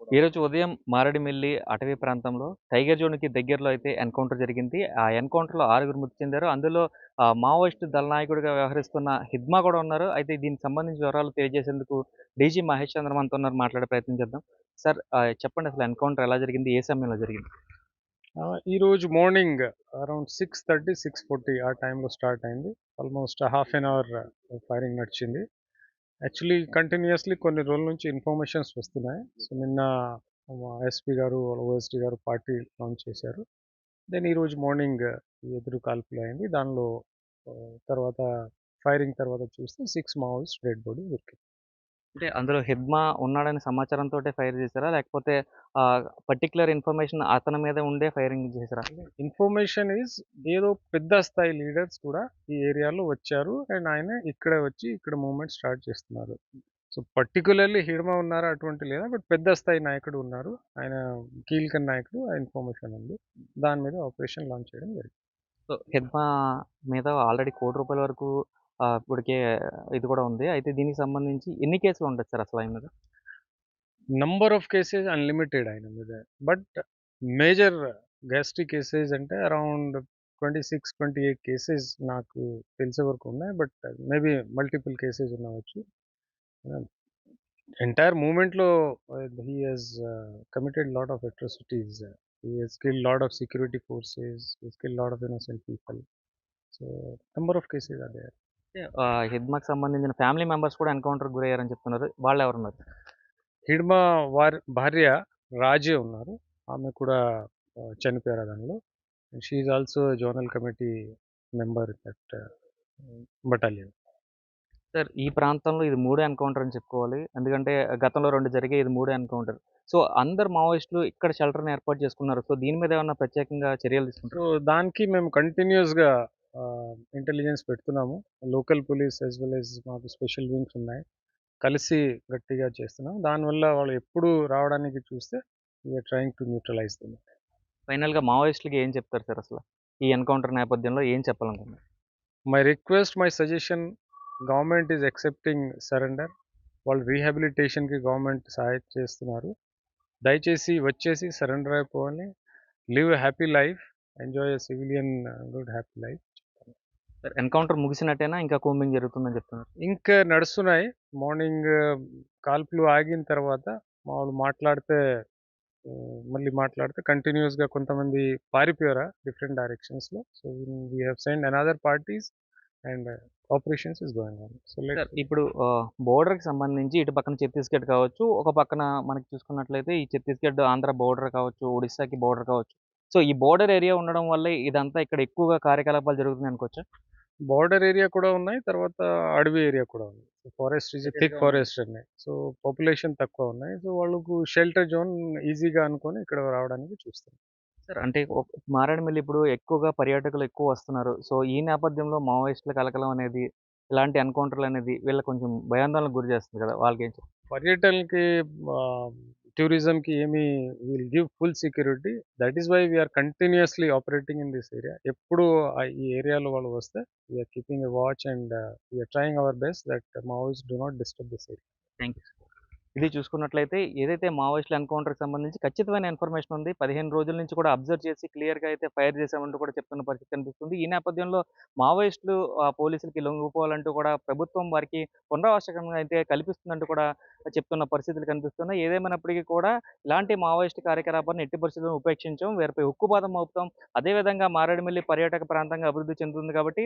ఈరోజు ఉదయం మారేడుమిల్లి అటవీ ప్రాంతంలో టైగర్ జోన్‌కి దగ్గరలో అయితే ఎన్‌కౌంటర్ జరిగింది. ఆ ఎన్‌కౌంటర్‌లో 6గురు మృతి చెందారు. అందులో మావోయిస్టు దళనాయకుడిగా వ్యవహరిస్తున్న హిడ్మా కూడా ఉన్నారు. అయితే దీనికి సంబంధించిన వివరాలు తెలియజేసేందుకు డీజీ మహేష్ చంద్ర మనతో ఉన్నారు. మాట్లాడే ప్రయత్నం చేద్దాం. సార్ చెప్పండి అసలు ఎన్‌కౌంటర్ ఎలా జరిగింది? ఏ సమయంలో జరిగింది? ఈరోజు మార్నింగ్ అరౌండ్ 6:30, 6:40 ఆ టైంలో స్టార్ట్ అయింది. Almost half an hour firing నడిచింది. యాక్చువల్లీ కంటిన్యూయస్‌లీ కొన్ని రోజుల నుంచి ఇన్ఫర్మేషన్స్ వస్తున్నాయి. సో, నిన్న ఎస్పీ గారు, ఓఎస్డీ గారు పార్టీ లాంచ్ చేశారు. దెన్ ఈరోజు మార్నింగ్ ఎదురు కాల్పులు అయింది. దానిలో తర్వాత ఫైరింగ్ తర్వాత చూస్తే 6 మావోయిస్ట్ డెడ్ బాడీ దొరికింది. అంటే అందులో హిడ్మా ఉన్నాడనే సమాచారంతోటే ఫైర్ చేసారా? లేకపోతే పర్టిక్యులర్ ఇన్ఫర్మేషన్ అతని మీద ఉండే ఫైరింగ్ చేసారా? ఇన్ఫర్మేషన్ ఈజ్ ఏదో పెద్ద స్థాయి లీడర్స్ కూడా ఈ ఏరియాలో వచ్చారు. అండ్ ఆయన ఇక్కడే వచ్చి ఇక్కడ మూవ్‌మెంట్ స్టార్ట్ చేస్తున్నారు. సో, పర్టిక్యులర్‌లీ హిడ్మా ఉన్నారా అటువంటి లేదా. బట్ పెద్ద స్థాయి నాయకుడు ఉన్నారు. ఆయన కీలక నాయకుడు. ఆ ఇన్ఫర్మేషన్ ఉంది. దాని మీద ఆపరేషన్ లాంచ్ చేయడం జరిగింది. సో, హిడ్మా మీద ఆల్రెడీ ₹1,00,00,000 వరకు ఇప్పటికే ఇది కూడా ఉంది. అయితే దీనికి సంబంధించి ఎన్ని కేసులు ఉండొచ్చు సార్ అసలు ఆయన మీద? నంబర్ ఆఫ్ కేసెస్ అన్‌లిమిటెడ్ ఆయన మీద. బట్ మేజర్ గ్యాస్ట్రిక్ కేసెస్ అంటే అరౌండ్ 26, 28 కేసెస్ నాకు తెలిసే వరకు ఉన్నాయి. బట్ మేబీ మల్టిపుల్ కేసెస్ ఉండవచ్చు. ఎంటైర్ మూవ్‌మెంట్‌లో he has committed lot of atrocities. He has killed lot of security forces. He has killed lot of innocent people. So, number of cases are there. అంటే హిడ్మాకి సంబంధించిన family members కూడా ఎన్‌కౌంటర్‌కి గురయ్యారని చెప్తున్నారు. వాళ్ళెవరున్నారు? హిడ్మా వారి భార్య రాజే ఉన్నారు. ఆమె కూడా చనిపోయారు దానిలో. She is also zonal committee member that battalion. Sir ఈ ప్రాంతంలో ఇది మూడో ఎన్‌కౌంటర్ అని చెప్పుకోవాలి. ఎందుకంటే గతంలో 2 జరిగాయి. ఇది మూడో ఎన్‌కౌంటర్. సో, అందరు మావోయిస్టులు ఇక్కడ షెల్టర్‌ని ఏర్పాటు చేసుకున్నారు. సో, దీని మీద ఏమన్నా ప్రత్యేకంగా చర్యలు సో, తీసుకుంటారా? దానికి మేము కంటిన్యూయస్‌గా ఇంటెలిజెన్స్ పెడుతున్నాము. Local police as well as మాకు స్పెషల్ వింగ్స్ ఉన్నాయి. కలిసి గట్టిగా చేస్తున్నాం. దానివల్ల వాళ్ళు ఎప్పుడు రావడానికి చూస్తే we are trying to neutralize them. ఫైనల్‌గా మావోయిస్టులకి ఏం చెప్తారు సార్ అసల? ఈ ఎన్‌కౌంటర్ నేపథ్యంలో ఏం చెప్పాలనుకుంటున్నారు? My request, my suggestion, government is accepting surrender. వాళ్ళు రీహాబిలిటేషన్‌కి గవర్నమెంట్ సహాయం చేస్తున్నారు. దయచేసి వచ్చేసి సరెండర్ అయిపోవాలి. Live a happy life. Enjoy a civilian good happy life. Sir encounter ముగిసినట్టేనా? ఇంకా కూంబింగ్ జరుగుతుందని చెప్తున్నారు. ఇంకా నడుస్తున్నాయి. మార్నింగ్ కాల్పులు ఆగిన తర్వాత మామూలు మాట్లాడితే మళ్ళీ మాట్లాడితే కంటిన్యూయస్‌గా కొంతమంది పారిపోయారు డిఫరెంట్ డైరెక్షన్స్‌లో. So, we have send another parties and operations is going on. So, sir let's. ఇప్పుడు బోర్డర్‌కి సంబంధించి ఇటు పక్కన ఛత్తీస్‌గఢ్ కావచ్చు, ఒక పక్కన మనకి చూసుకున్నట్లయితే ఈ ఛత్తీస్‌గఢ్, ఆంధ్ర బోర్డర్ కావచ్చు, ఒడిస్సాకి బోర్డర్ కావచ్చు. సో, ఈ బోర్డర్ ఏరియా ఉండడం వల్లే ఇదంతా ఇక్కడ ఎక్కువగా కార్యకలాపాలు జరుగుతున్నాయి అనుకోవచ్చా? బోర్డర్ ఏరియా కూడా ఉన్నాయి. తర్వాత అడవి ఏరియా కూడా ఉంది. ఫారెస్ట్ ఈజ్ థిక్ ఫారెస్ట్ ఉన్నాయి. సో, పాపులేషన్ తక్కువ ఉన్నాయి. సో, వాళ్ళకు షెల్టర్ జోన్ ఈజీగా అనుకోని ఇక్కడ రావడానికి చూస్తారు. సార్ అంటే మారేడుమిల్లి ఇప్పుడు ఎక్కువగా పర్యాటకులు ఎక్కువ వస్తున్నారు. సో, ఈ నేపథ్యంలో మావోయిస్టుల కలకలం అనేది, ఇలాంటి ఎన్‌కౌంటర్‌లనేది వీళ్ళకి కొంచెం భయాందోళనకు గురి చేస్తుంది కదా! వాళ్ళకేం చెప్తారు? పర్యటనకి ఆహ్, టూరిజంకి ఏమి will give full security. That is why we are continuously operating in this area. ఎప్పుడు ఈ ఏరియాలో వాళ్ళు వస్తే we are keeping a watch and we are trying our best that Maoists do not disturb this area. Thank you. ఇది చూసుకున్నట్లయితే ఏదైతే మావోయిస్టుల ఎన్‌కౌంటర్‌కి సంబంధించి ఖచ్చితమైన ఇన్ఫర్మేషన్ ఉంది. 15 రోజుల నుంచి కూడా అబ్జర్వ్ చేసి క్లియర్‌గా అయితే ఫైర్ చేశామంటూ కూడా చెప్తున్న పరిస్థితి కనిపిస్తుంది. ఈ నేపథ్యంలో మావోయిస్టులు పోలీసులకి లొంగిపోవాలంటూ కూడా ప్రభుత్వం వారికి పునరావాసకంగా అయితే కల్పిస్తుందంటూ కూడా చెప్తున్న పరిస్థితులు కనిపిస్తున్నాయి. ఏదేమైనప్పటికీ కూడా ఇలాంటి మావోయిస్టు కార్యకలాపాలను ఎట్టి పరిస్థితుల్లో ఉపేక్షించం. వీరిపై ఉక్కుపాదం మోపుతాం. అదేవిధంగా మారేడుమిల్లి పర్యాటక ప్రాంతంగా అభివృద్ధి చెందుతుంది కాబట్టి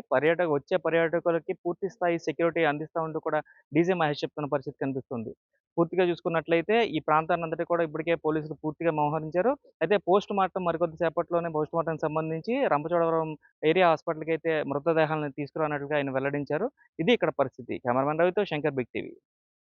వచ్చే పర్యాటకులకి పూర్తి స్థాయి సెక్యూరిటీ అందిస్తామంటూ కూడా డీజే మహేష్ చెప్తున్న పరిస్థితి కనిపిస్తుంది. పూర్తిగా చూసుకున్నట్లయితే ఈ ప్రాంతాన్నంతటి కూడా ఇప్పటికే పోలీసులు పూర్తిగా మోహరించారు. అయితే పోస్ట్‌మార్టం మరికొద్ది సేపట్లోనే పోస్ట్‌మార్టంకి సంబంధించి రంపచోడవరం ఏరియా హాస్పిటల్‌కైతే మృతదేహాలను తీసుకురానున్నట్లుగా ఆయన వెల్లడించారు. ఇది ఇక్కడ పరిస్థితి. కెమెరామెన్ రవితో శంకర్ బిగ్ టీవీ.